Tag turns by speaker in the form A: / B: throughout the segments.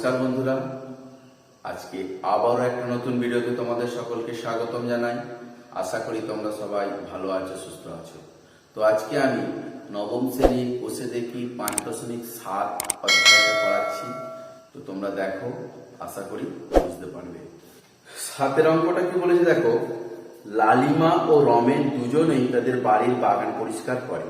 A: নমস্কার বন্ধুরা, আজকে আবারও একটা নতুন ভিডিওতে তোমাদের সকলকে স্বাগতম জানাই। আশা করি তোমরা সবাই ভালো আছো, সুস্থ আছো। তো আজকে আমি নবম শ্রেণী বসে দেখি 5.7 অধ্যায়টা পড়াচ্ছি। তো তোমরা দেখো, আশা করি বুঝতে পারবে। 7 অঙ্কটা কি বলেছে দেখো, লালিমা ও রমেন দুজনেই তাদের বাড়ির বাগান পরিষ্কার করে।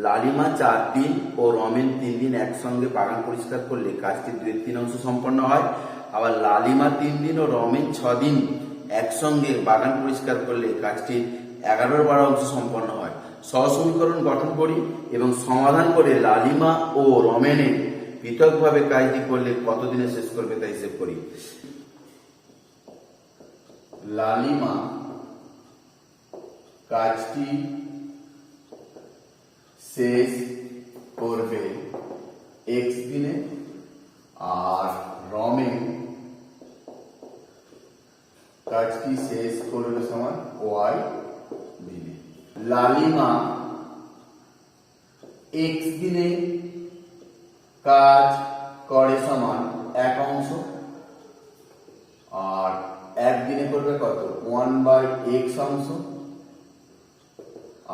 A: লালিমা 4 দিন ও রমেন 3 দিন একসঙ্গে বাগান পরিষ্কার করলে কাজটি 2/3 অংশ সম্পন্ন হয়। আবার লালিমা 3 দিন ও রমেন 6 দিন একসঙ্গে বাগান পরিষ্কার করলে কাজটি 11/12 অংশ সম্পন্ন হয়। সহসমীকরণ গঠন করি এবং সমাধান করে লালিমা ও রমেনের পৃথকভাবে কাজটি করলে কত দিনে শেষ করবে তা হিসেব করি। লালিমা কাজটি শেষ করবে x দিনে আর রমেন কাজটি শেষ করবে সমান y দিনে। লালিমা x দিনে কাজ করে সমান 1 অংশ আর 1 দিনে করবে কত 1/x অংশ।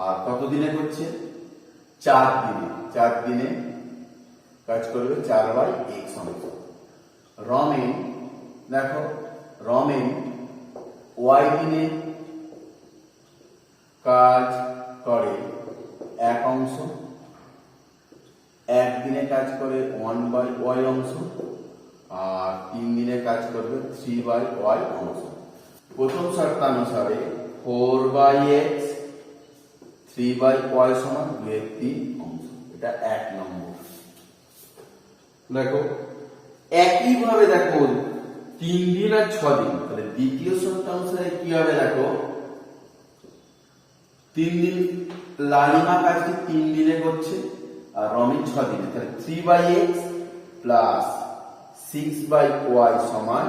A: আর কত দিনে করছে 4 দিনে কাজ করবে 4/x অংশ। রমেন দেখো, রমেন y দিনে কাজ করে 1 অংশ, 1 দিনে কাজ করে 1/y অংশ আর 3 দিনে কাজ করবে 3/y অংশ। প্রথম শর্তানুসারে 4/x 3/y সমান 2/3 অংশ। এটা 1 নম্বর। দেখো একইভাবে দেখো 3 দিন আর 6 দিন, তাহলে দ্বিতীয় শর্তানুসারে কি হবে দেখো, 3 দিন লালিমা কাজটি 3 দিনে করছে আর রমেন 6 দিনে, তাহলে 3/x প্লাস 6/y সমান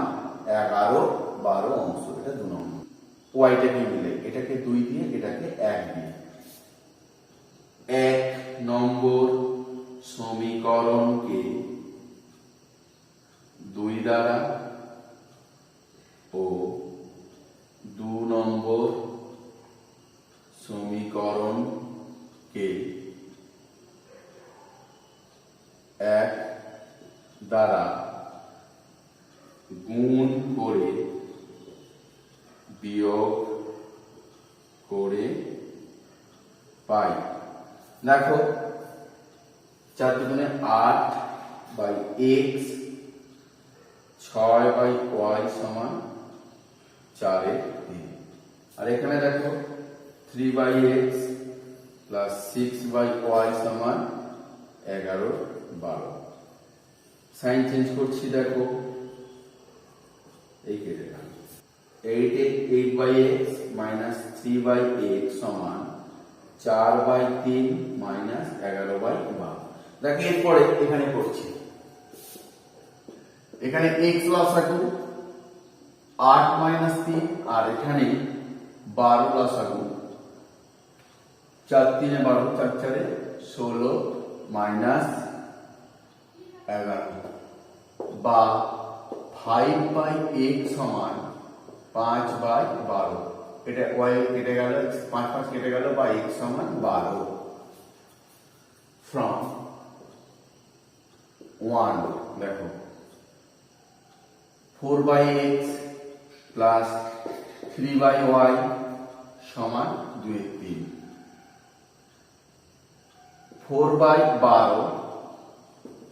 A: 11/12 অংশ। এটা 2 নম্বর। ওয়াইটাকে মিলে এটাকে 2 দিয়ে এটাকে 1 দিয়ে 1 নম্বর সমীকরণকে 2 দ্বারা ও 2 নম্বর সমীকরণকে 1 দ্বারা গুণ করে বিয়োগ করে পাই। দেখো 4 দুগুণে 8/x 6/y সমান 4/3। আর এখানে দেখো 3/x প্লাস 6/y সমান 11/12। সাইন চেঞ্জ করছি, দেখো এই কেটে গেল। 8/x মাইনাস 3/x সমান 4/3 মাইনাস 11/12। দেখো এরপরে এখানে করছি, এখানে x লসাগু 8 মাইনাস 3 আর এখানে 12 লসাগু 4 3 12 4 4 16 মাইনাস 11 বা 5/x সমান 5/12। এটা y কেটে গেল, 5 5 কেটে গেল বা x সমান 12 from 1। দেখো 4/x প্লাস 3/y সমান 2/3। 4/12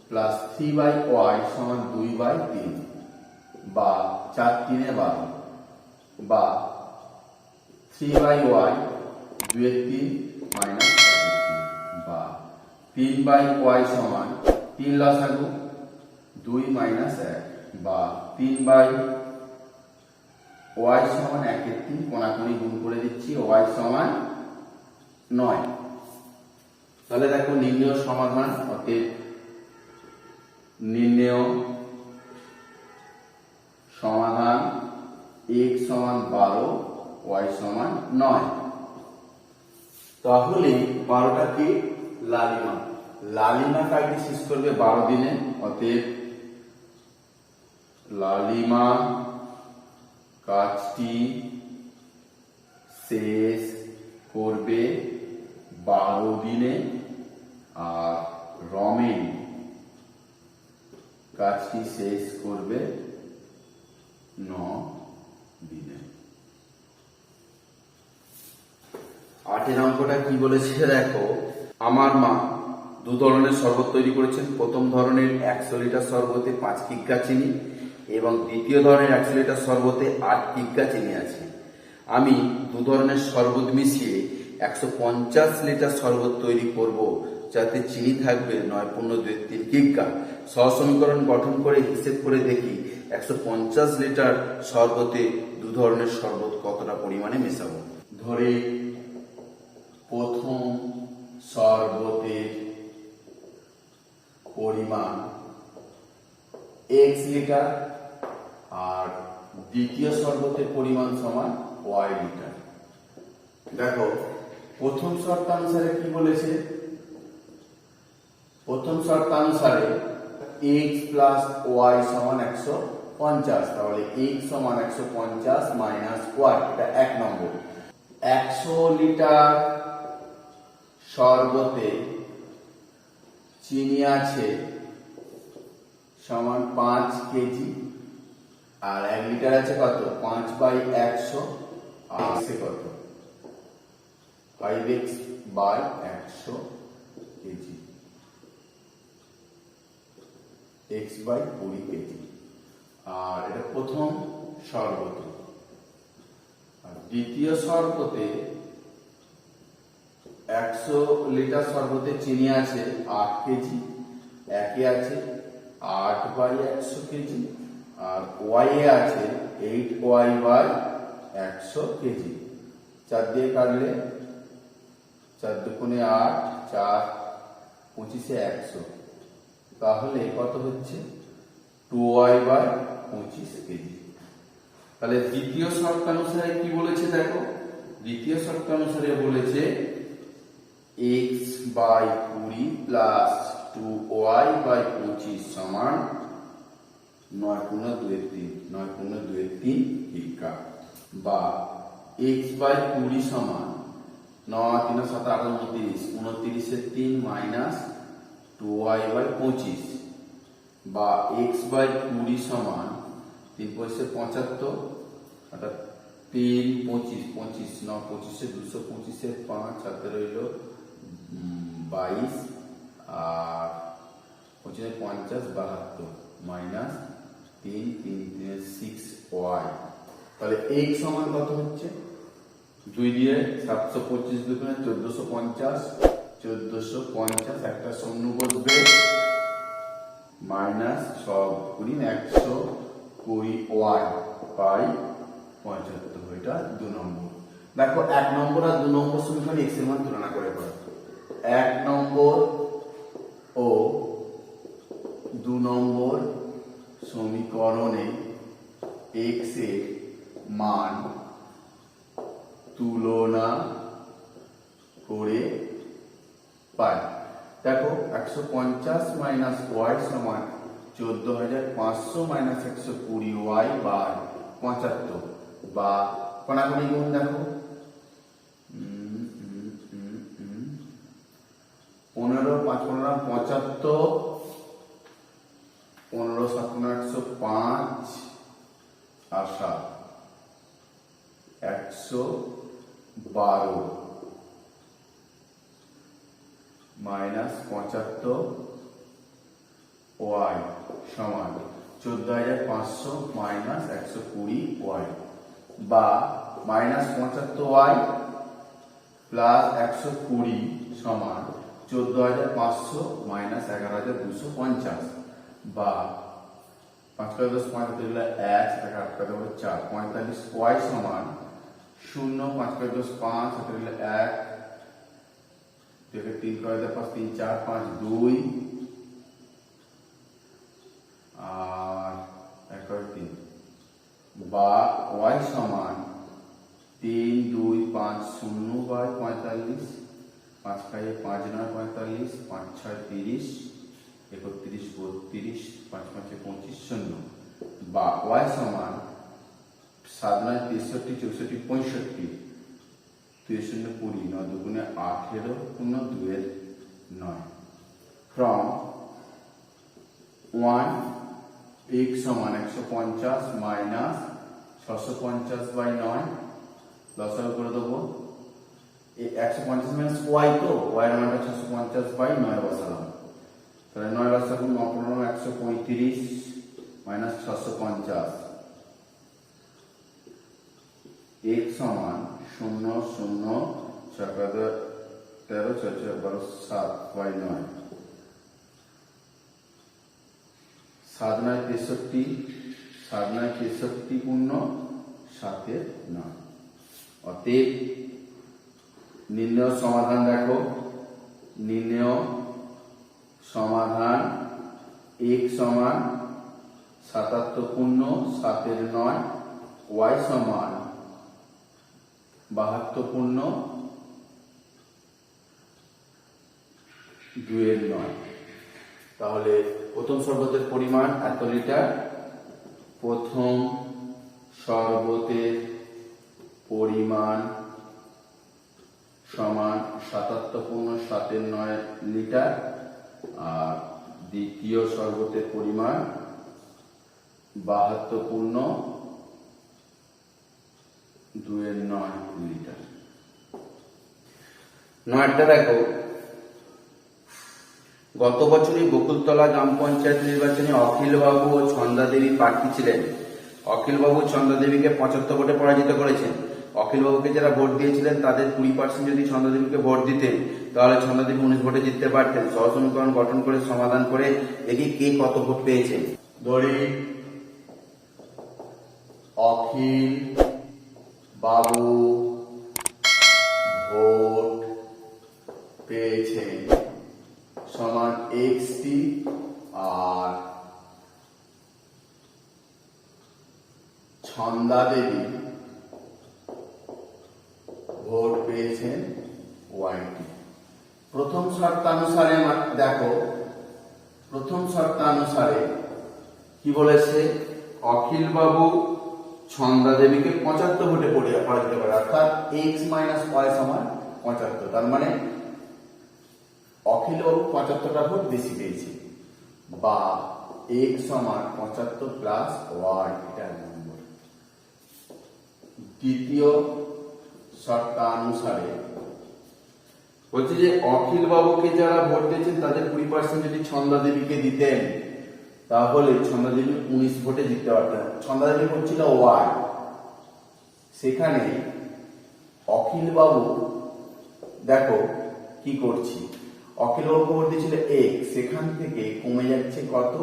A: প্লাস 3/y সমান 2/3 বা 4 3 12 বা 3/y 2/3 মাইনাস 1/3 বা 3/y সমান 3 লসাগু 2 মাইনাস 1 বা 3/y সমান 1/3। কোণাকুণি গুণ করে দিচ্ছি, y সমান 9। তাহলে দেখো নির্ণয় সমাধান, অতএব নির্ণয় সমাধান x সমান 12 y সমান 9। তাহলে 12টা কি লালিমা, লালিমা কাজটি শেষ করবে 12 দিনে, অতএব লালিমা কাজটি শেষ করবে 12 দিনে, আর রমেন কাজটি শেষ করবে 9 দিনে। 8 অঙ্কটা কি বলেছে দেখো, আমার মা 2 ধরনের শরবত তৈরি করেছেন। প্রথম ধরনের 100 লিটার শরবতে 5 কিগ্রা চিনি এবং দ্বিতীয় ধরনের 100 লিটার শরবতে 8 কিগ্রা চিনি আছে। আমি 2 ধরনের শরবত মিশিয়ে 150 লিটার শরবত তৈরি করব, যাতে চিনি থাকবে 9×2=3 কিগ্রা। সহসমীকরণ গঠন করে হিসেব করে দেখি 150 লিটার শরবতে 2 ধরনের শরবত কতটা পরিমাণে মেশাবো। ধরে প্রথম শরবতের পরিমাণ x লিটার আর দ্বিতীয় শরবতের পরিমাণ সমান y লিটার। দেখো প্রথম শর্তানুসারে কি বলেছে, প্রথম শর্তানুসারে x প্লাস y সমান 150, তাহলে x সমান 150 মাইনাস y, এটা 1 নম্বর। 100 লিটার শরবতে চিনি আছে সমান 5 কেজি, আর 1 লিটার আছে কত, 5/100, আর কত 5x/100 কেজি, x/20 কেজি। আর এটা প্রথম শরবতে। আর দ্বিতীয় শরবতে 100 লিটার শরবতে চিনি আছে 8 কেজি, একে আছে 8/100 কেজি, আর y এ আছে 8y/100 কেজি। 4 দিয়ে কাটলে 4 দুগুণে 8, 4 25 100, তাহলে কত হচ্ছে 2y/25 কেজি। তাহলে দ্বিতীয় শর্তানুসারে কি বলেছে দেখো, দ্বিতীয় শর্তানুসারে বলেছে x/20 প্লাস 2y/25 সমান 9×2=3 কিগ্রা, বা x/20 সমান 9 × 3 = 29, 29-3 মাইনাস 2y/25, বা x/20 সমান 3×5=75, অর্থাৎ 3 25 25 9 25 225 5 হাতে রইল 22, আর 25 50 72 মাইনাস 3 3 3 6y। তাহলে x সমান কত হচ্ছে, 2 দিয়ে 725 দুগুণে 1450, 1450 একটা শূন্য বসবে, মাইনাস 120y/75, এটা 2 নম্বর। দেখো 1 নম্বর আর 2 নম্বর সমীকরণে x এর মান তুলনা করে পাবো। 1 নম্বর ও 2 নম্বর সমীকরণে x এর মান তুলনা করে পাই। দেখো 150 মাইনাস y সমান 14500 মাইনাস 120y/75, বা কোনাকুনি গুণ দেখো 15 5 15 75, 15 7 105, আর 7 112 মাইনাস 75 y সমান 14500 মাইনাস 120y, বা মাইনাস 75y প্লাস 120 সমান 14500 মাইনাস 11250, বা 5 × 10 5 দিলে 1, 8 × 4 45y সমান 0, 5 × 10 5 দিলে 1, 3 × 5 3 4 5 2, আর 1 × 3, বা y সমান 3 2 5 0/45, 5 5 5 9 45, 5 6 30, 31 32, 5 5 25 0, বা ওয়াই সমান 7 9 63 64 65 2 0 20 9 দুগুণে 18 পূর্ণ 2 এর 9 from 1 x সমান 150 মাইনাস 650 বাই 9 লসাগু করে দেবো। এই 150 মাইনাস y তো y এর মানটা 650 বাই 9 বসালাম, তাহলে 9 লসাগু 9 15 135 মাইনাস 650 x সমান 0 0 6 13 6 12 7 বাই 9 7 9 63 7 9 63 পূর্ণ 7 এর 9। অতএব নির্ণয় সমাধান দেখো, নির্ণয় সমাধান x সমান 77 পূর্ণ 7 এর 9, y সমান 72 পূর্ণ 2 এর 9। তাহলে প্রথম শরবতের পরিমাণ এত লিটার, প্রথম শরবতের পরিমাণ সমান 77 পূর্ণ 7 এর 9 লিটার, আর দ্বিতীয় শরবতের পরিমাণ 72 পূর্ণ 2 এর 9 লিটার। 9টা দেখো, গত বছরই বকুলতলা গ্রাম পঞ্চায়েত নির্বাচনে অখিলবাবু ও ছন্দাদেবী প্রার্থী ছিলেন। অখিলবাবু ছন্দাদেবীকে 75 ভোটে পরাজিত করেছেন। অখিলবাবুকে যারা ভোট দিয়েছিলেন তাদের 20% যদি ছন্দাদেবীকে ভোট দিতেন তাহলে ছন্দাদেবী 19 ভোটে জিততে পারতেন। সহজ সমীকরণ গঠন করে সমাধান করে দেখি কে কত ভোট পেয়েছেন। ধরি অখিল বাবু ভোট পেয়েছেন সমান xt, আর ছন্দাদেবী ভোট পেয়েছেন yt। প্রথম শর্তানুসারে দেখো, প্রথম শর্তানুসারে কি বলেছে, অখিল বাবু ছন্দাদেবীকে 75 ভোটে পরাজিত করে, অর্থাৎ x মাইনাস y সমান 75। তার মানে অখিল বাবু 75টা ভোট বেশি পেয়েছে, বা x সমান 75 প্লাস y, এটা নম্বর। দ্বিতীয় শর্তানুসারে বলছে যে অখিল বাবুকে যারা ভোট দিয়েছেন তাদের 20% যদি ছন্দাদেবীকে দিতেন তাহলে ছন্দাদেবী 19 ভোটে জিততে পারতেন। ছন্দাদেবী ভোট ছিল y, সেখানে অখিল বাবু দেখো কি করছি, অখিল বাবু ভোট দিয়েছিল x, সেখান থেকে কমে যাচ্ছে কত,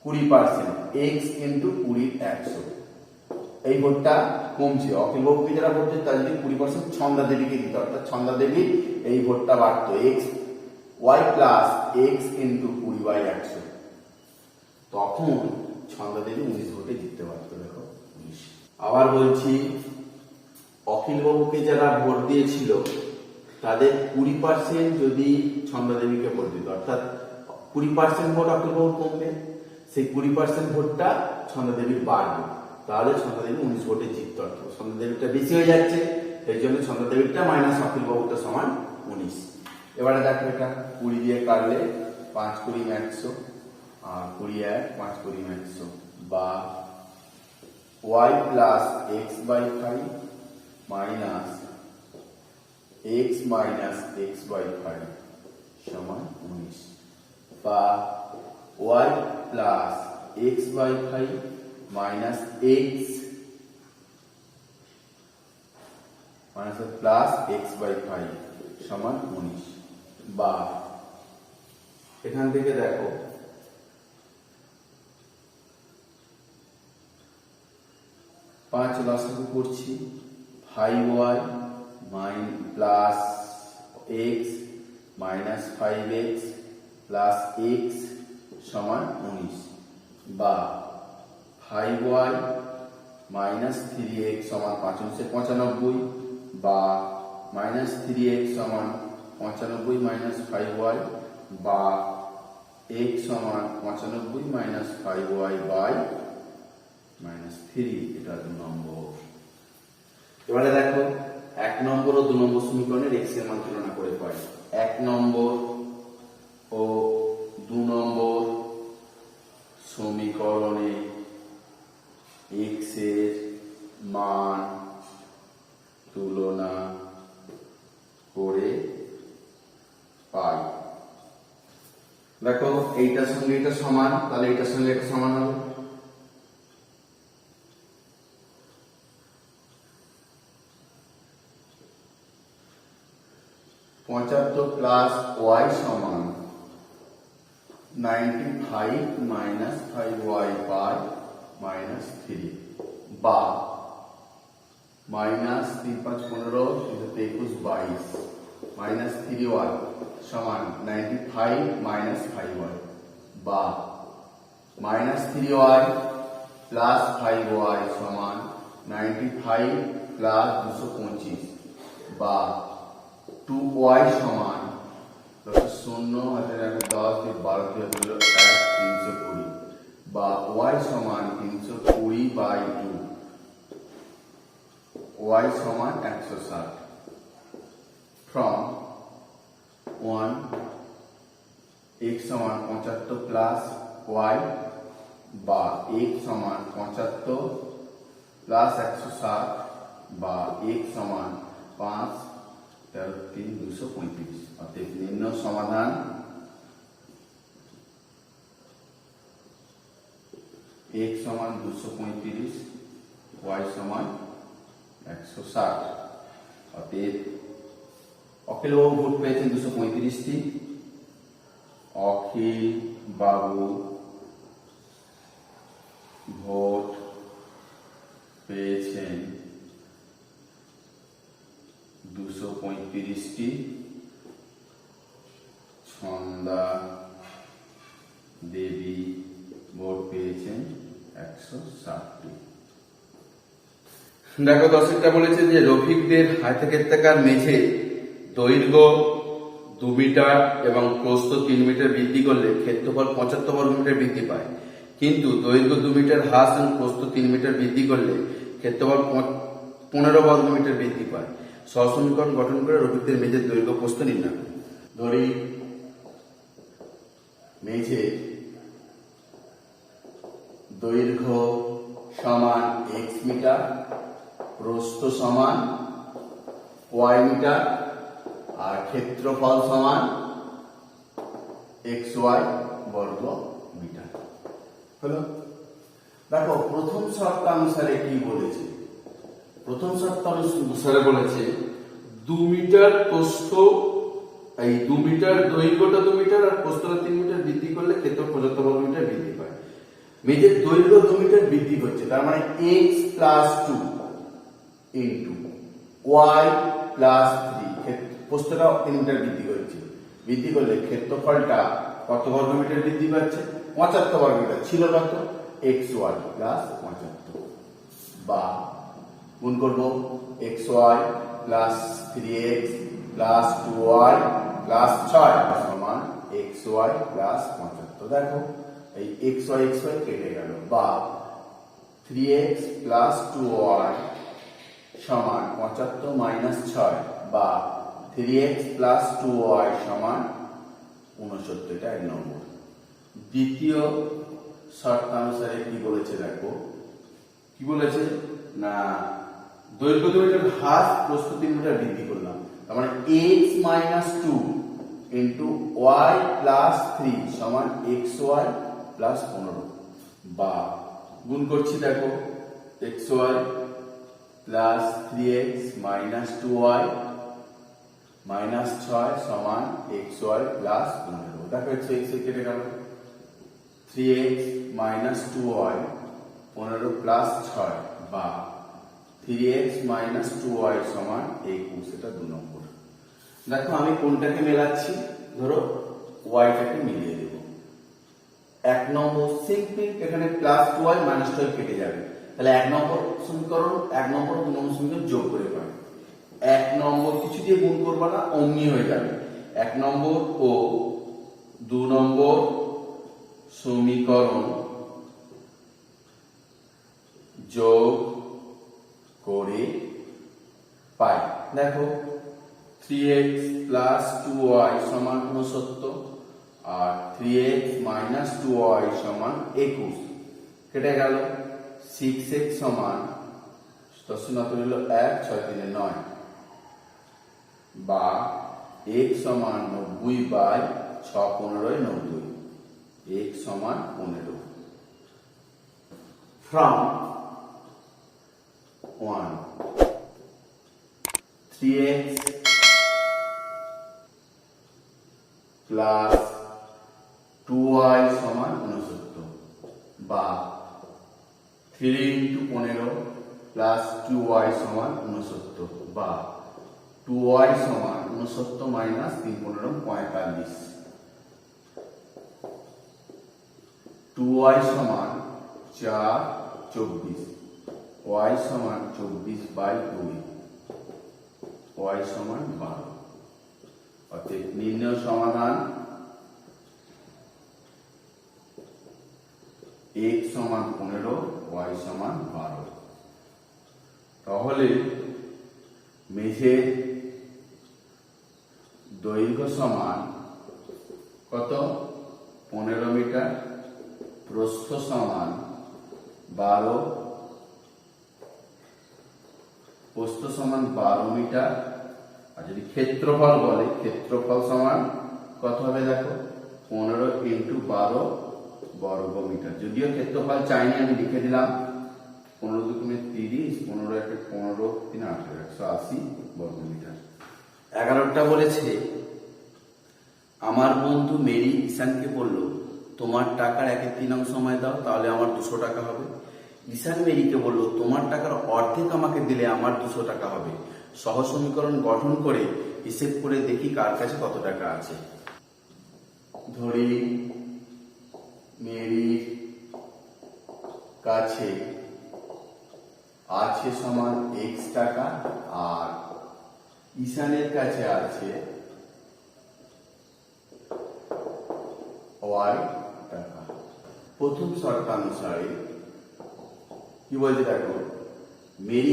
A: 20%, x ইন্টু 20 100, এই ভোটটা কমছে। অখিল বাবুকে যারা ভোট দিত তারা যদি 20% ছন্দাদেবীকে দিত, অর্থাৎ ছন্দাদেবী এই ভোটটা বাড়তো x y plus x into 20 by 100, তখন ছন্দাদেবী 19 ভোটে জিততে পারতো। দেখো 19। আবার বলছি, অখিল বাবুকে যারা ভোট দিয়েছিল তাদের 20% যদি ছন্দাদেবীকে ভোট দিত, অর্থাৎ 20% ভোট অখিল বাবু কমবে, সেই 20% ভোটটা ছন্দাদেবীর বাড়বে, তাহলে ছন্দাদেবী 19 ভোটে জিততে পারতো। ছন্দাদেবীটা বেশি হয়ে যাচ্ছে, সেই জন্য ছন্দাদেবীটা মাইনাস অখিল বাবুটা সমান 19। এবারে দেখো, এটা 20 দিয়ে কাটলে 5 20 100, আর 20 1 5 20 100, বা y plus x by 5 minus x minus x by 5 সমান 19, বা y plus x by 5 minus x minus plus x by 5 সমান 19, বা এখান থেকে দেখো 5 লসাগু করছি, 5y plus x minus 5x plus x সমান 19, বা 5y মাইনাস 3x সমান 5 95, বা মাইনাস 3x সমান 95 মাইনাস 5y, বা x সমান 95 মাইনাস 5y বাই মাইনাস 3, এটা 2 নম্বর। এবারে দেখো 1 নম্বর ও 2 নম্বর সমীকরণের x এর মান তুলনা করে পাই। 1 নম্বর ও 2 নম্বর সমীকরণে x এর মান তুলনা করে পাই। দেখো এইটার সঙ্গে এটা সমান, তাহলে এইটার সঙ্গে এটা সমান হবে। পঁচাত্তর প্লাস ওয়াই সমান 95 মাইনাস 5y বাই মাইনাস 3, বা মাইনাস 3 5 15 21 22 মাইনাস 3y সমান 95 মাইনাস 5y, বা মাইনাস 3y প্লাস 5y সমান 95 প্লাস 225, বা 2y সমান 0 হাতে 10 দিয়ে 12 দিয়ে হলো 320, বা y সমান 320 বাই 2, y সমান 160। from 1 x সমান 75 প্লাস y, বা x সমান 75 প্লাস 160, বা x সমান 5 13 235। অতএব নিম্ন সমাধান x সমান 235, y সমান 160। অতএব অখিল বাবু ভোট পেয়েছেন 235টি, অখিল বাবু ভোট পেয়েছেন 235টি, ছন্দা দেবী ভোট পেয়েছেন 160টি। দেখো দর্শকটা বলেছে যে রফিকদের আয়তক্ষেত্রাকার মেঝে দৈর্ঘ্য 2 মিটার এবং প্রস্থ 3 মিটার বৃদ্ধি করলে ক্ষেত্রফল 75 বর্গ মিটার বৃদ্ধি পায়, কিন্তু দৈর্ঘ্য 2 মিটার হ্রাস এবং প্রস্থ 3 মিটার বৃদ্ধি করলে ক্ষেত্রফল 15 বর্গ মিটার বৃদ্ধি পায়। সহসমীকরণ গঠন করে রফিকদের মেঝের দৈর্ঘ্য প্রস্থ নির্ণয় করুন। ধরি মেঝে দৈর্ঘ্য সমান x মিটার, প্রস্থ সমান y মিটার, আর ক্ষেত্রফল সমান xy বর্গ মিটার হলো। দেখো প্রথম শর্তানুসারে কি বলেছে, প্রথম শর্তানুসারে বলেছে 2 মিটার প্রস্থ, এই 2 মিটার দৈর্ঘ্যটা 2 মিটার আর প্রস্থটা 3 মিটার বৃদ্ধি করলে ক্ষেত্রফল 75 বর্গ মিটার বৃদ্ধি পায়। মেঝের দৈর্ঘ্য 2 মিটার বৃদ্ধি হচ্ছে, তার মানে x plus 2 into y plus 3, প্রস্থটা 3 মিটার বৃদ্ধি করছে, বৃদ্ধি করলে ক্ষেত্রফলটা কত বর্গ মিটার বৃদ্ধি পাচ্ছে? 75 বর্গ মিটার। ছিল কত? xy প্লাস 75, বা গুণ করব xy plus 3x plus 2y plus 6 সমান xy প্লাস 75। দেখো এই xy কেটে গেল, বা 3x প্লাস 2y সমান 75 মাইনাস 6, বা 3x প্লাস 2y সমান 69। এটা 1 নম্বর। দ্বিতীয় শর্তানুসারে কি বলেছে দেখো, কি বলেছে না দৈর্ঘ্য 2 মিটার হ্রাস, প্রস্থ 3 মিটার বৃদ্ধি করলাম, তার মানে x minus 2 into y plus 3 সমান xy প্লাস 15, বা গুণ করছি দেখো xy plus 3x minus 2y minus 6 সমান xy প্লাস 15। দেখো x কেটে গেল, 3x মাইনাস 2y 15 প্লাস 6, বা 3x মাইনাস 2y সমান 21। এটা 2 নম্বর। দেখো আমি কোনটাকে মেলাচ্ছি, ধরো y টাকে মিলিয়ে দেব। 1 নম্বর সিম্পল, এখানে প্লাস 2y মাইনাস 2y কেটে যাবে, তাহলে 1 নম্বর সমীকরণ 1 নম্বর 2 নম্বর সমীকরণ যোগ করে পাই। 1 নম্বর কিছু দিয়ে গুণ করবা না, অমনি হয়ে যাবে। 1 নম্বর ও 2 নম্বর সমীকরণ যোগ করে পাই। দেখো 3x প্লাস 2y সমান 69 আর 3x মাইনাস 2y সমান 21 কেটে গেল। 6x সমান 10 হলো 1 6 3 9 বা x সমান 90 বাই 6 15 90 x সমান 15 from 1 3x প্লাস 2y সমান 69 বা 3 into 15 প্লাস 2y সমান 69 বা 2y সমান 69 মাইনাস 3 15 45 2y সমান 4 24 y সমান 24 বাই 2 y সমান 12 অতএব নির্ণয় সমাধান x সমান 15 y সমান 12। তাহলে মেঝের দৈর্ঘ্য সমান কত 15 মিটার, প্রস্থ সমান 12, প্রস্থ সমান 12 মিটার। আর যদি ক্ষেত্রফল বলে ক্ষেত্রফল সমান কত হবে দেখো 15 ইন্টু 12 বর্গ মিটার। যদিও ক্ষেত্রফল চাইনি আমি লিখে দিলাম 15 দুগুণে 30, 15 একে 15 3 18 180 বর্গ মিটার। 11টা বলেছে আমার বন্ধু মেরি ঈশানকে বলল তোমার টাকার 1/3 সময় দাও তাহলে আমার 200 টাকা হবে। ঈশান মেরিকে বলল তোমার টাকার অর্ধেক আমাকে দিলে আমার 200 টাকা হবে। সহ সমীকরণ গঠন করে হিসেব করে দেখি কার কাছে কত টাকা আছে। ধরি মেরির কাছে আছে সমান x টাকা আর ঈশানের কাছে আছে y টাকা। প্রথম শর্তানুসারে কি বলছে দেখো মেরি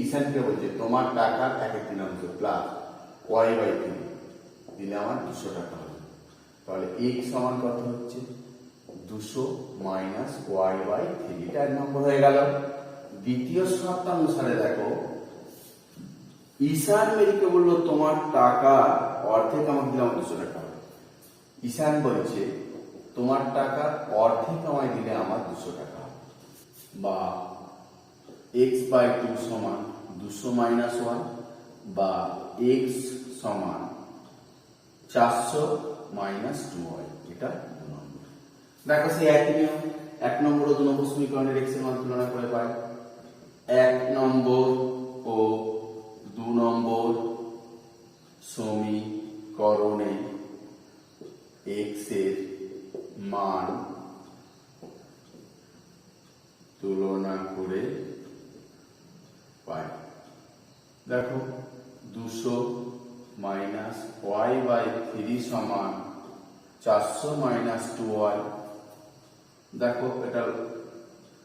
A: ঈশানকে বলছে তোমার টাকার 1/3 প্লাস y বাই 3 দিলে আমার 200 টাকা হবে। তাহলে x সমান কত হচ্ছে 200 মাইনাস y বাই 3, এটা 1 নম্বর হয়ে গেল। দ্বিতীয় শর্তানুসারে দেখো ঈশান মেরিকে বললো তোমার টাকা অর্ধেক আমাকে দিলে আমার 200 টাকা হবে। ঈশান বলছে তোমার টাকা অর্ধেক আমায় দিলে আমার 200 টাকা হবে। বা x বাই 2 সমান 200 মাইনাস 1 বা x সমান 400 মাইনাস 2y, এটা 2 নম্বর। দেখো সেই একই নিয়ম 1 নম্বর ও 2 নম্বর সমীকরণের x এর মান তুলনা করে পাই। 1 নম্বর ও 2 নম্বর সমীকরণে x এর মান তুলনা করে পাই। দেখো 200 মাইনাস y বাই 3 সমান 400 মাইনাস 2y। দেখো এটা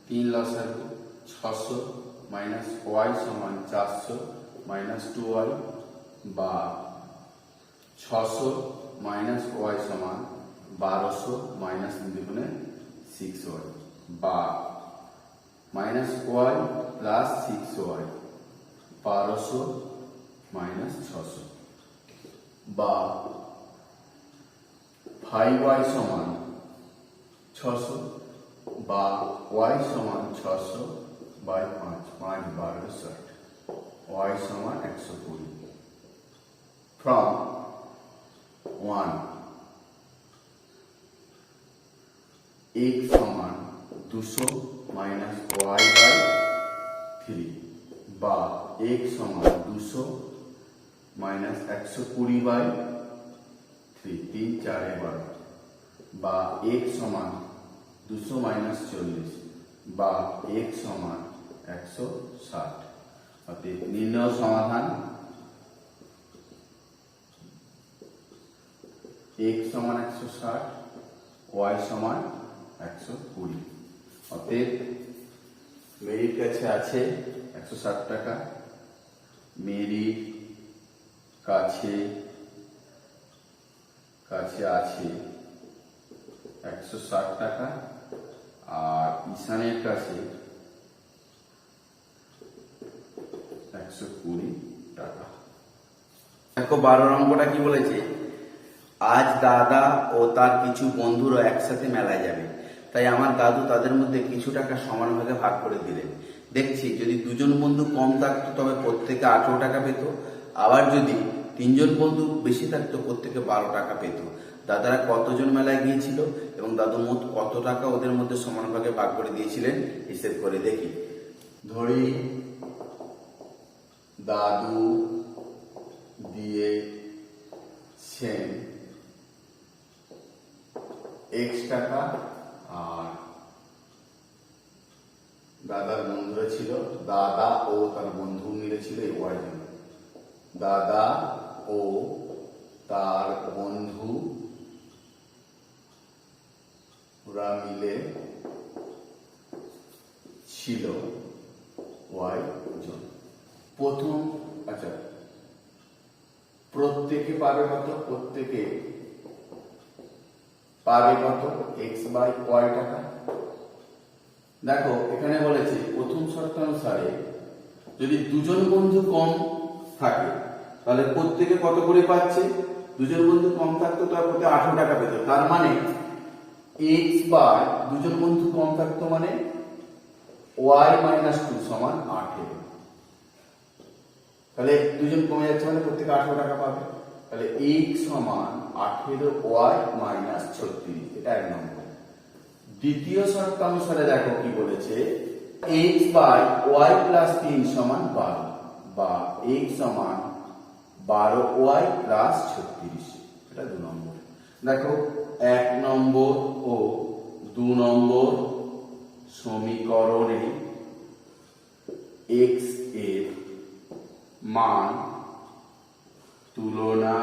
A: 3 লসাগু 600 মাইনাস y সমান 400 মাইনাস 2y বা 600 মাইনাস y সমান 1200 মাইনাস 3 দুগুণে 6y বা minus y plus 6y 1200 minus 600 বা 5y সমান 600 বা y সমান 600 বাই 5 5 12 60 y সমান 120। from 1 x সমান 200 মাইনাস y বাই 3 বা x সমান 200 মাইনাস 120 বাই 3 3 4 12 বা x সমান 200 মাইনাস 40 বা x সমান 160। অতএব নির্ণয় সমাধান x সমান 160, ওয়াই সমান 120। অতএব মেরির কাছে আছে 160 টাকা, মেরির কাছে আছে 160 টাকা, আর ঈশানের কাছে 120 টাকা। দেখো 12 নম্বরটা কি বলেছে, আজ দাদা ও তার কিছু বন্ধুরা একসাথে মেলায় যাবে, তাই আমার দাদু তাদের মধ্যে কিছু টাকা সমান ভাগে ভাগ করে দিলেন। দেখছি যদি দুজন বন্ধু কম থাকতো তবে প্রত্যেকে 18 টাকা পেত, আবার যদি তিনজন বন্ধু বেশি থাকতো প্রত্যেকে 12 টাকা পেত। দাদারা কতজন মেলায় গিয়েছিল এবং দাদু মোট কত টাকা ওদের মধ্যে সমান ভাগে ভাগ করে দিয়েছিলেন হিসেব করে দেখি। ধরি দাদু দিয়েছেন x টাকা, আর দাদার বন্ধুরা ছিল, দাদা ও তার বন্ধু মিলে ছিল ওয়াই জন। দাদা ও তার বন্ধু মিলে ছিল ওয়াই জন। প্রথম প্রত্যেকে পাবে কত? প্রত্যেকে পাবে কত? x বাই ওয়াই টাকা। দেখো এখানে বলেছে প্রথম শর্ত অনুসারে যদি দুজন বন্ধু কম থাকে তাহলে প্রত্যেকে কত করে পাচ্ছে? দুজন বন্ধু কম থাকতো তার প্রত্যেকে 18 টাকা পেত। তার মানে x বাই দুজন বন্ধু কম থাকতো মানে y মাইনাস 2 সমান 18। তাহলে দুজন কমে যাচ্ছে মানে প্রত্যেকে 18 টাকা পাবে। তাহলে x সমান 18 y মাইনাস 36, এটা এক নম্বর। দ্বিতীয় শর্ত অনুসারে দেখো কি বলেছে, x বাই y প্লাস 3 সমান 12, বা x সমান 12y প্লাস 36, এটা 2 নম্বর। দেখো 1 নম্বর ও 2 নম্বর সমীকরণে x এর মান তুলনা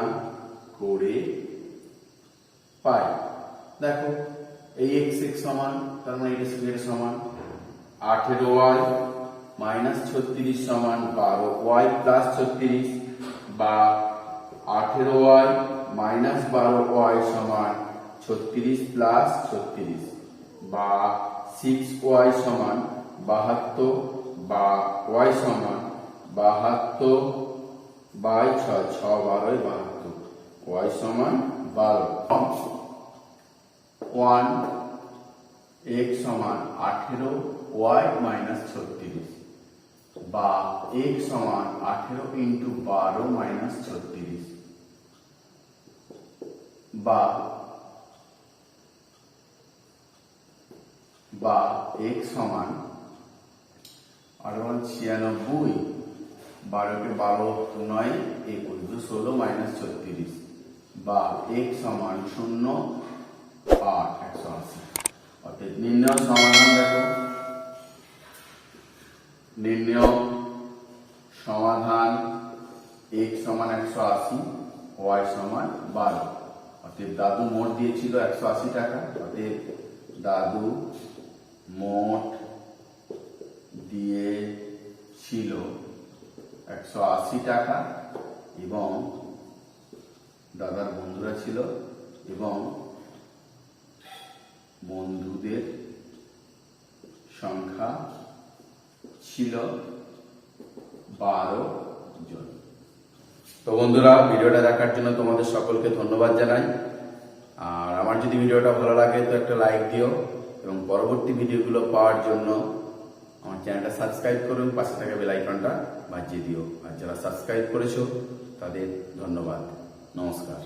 A: করে পাই। দেখো এই x সমান, তার মানে এটা সমান 18y মাইনাস 36 সমান 12y প্লাস 36, বা 18y মাইনাস 12y সমান 36 প্লাস 36, বা 6y সমান 72, বা y সমান 72 বাই 6, 6 12 72, y সমান 12। 1 x সমান 18 y মাইনাস 36, বা x সমান 18 ইন্টু 12 মাইনাস 36, বা x সমান 96, 12 কে 12 9 21, 16 মাইনাস 36, বা x সমান 0 8 180। অর্থাৎ নির্ণয় সমাধান দেখো, নির্ণয় সমাধান x সমান 180, y সমান 12। অর্থাৎ দাদু মোট দিয়েছিল 180 টাকা, অর্থাৎ দাদু মোট দিয়েছিল 180 টাকা, এবং দাদার বন্ধুরা ছিল, এবং বন্ধুদের সংখ্যা ছিল 12 জন। তো বন্ধুরা, ভিডিওটা দেখার জন্য তোমাদের সকলকে ধন্যবাদ জানাই। আর আমার যদি ভিডিওটা ভালো লাগে তো একটা লাইক দিও, এবং পরবর্তী ভিডিওগুলো পাওয়ার জন্য আমার চ্যানেলটা সাবস্ক্রাইব করুন, পাশে থাকা বেল আইকনটা বাজিয়ে দিও। আর যারা সাবস্ক্রাইব করেছো তাদের ধন্যবাদ। নমস্কার।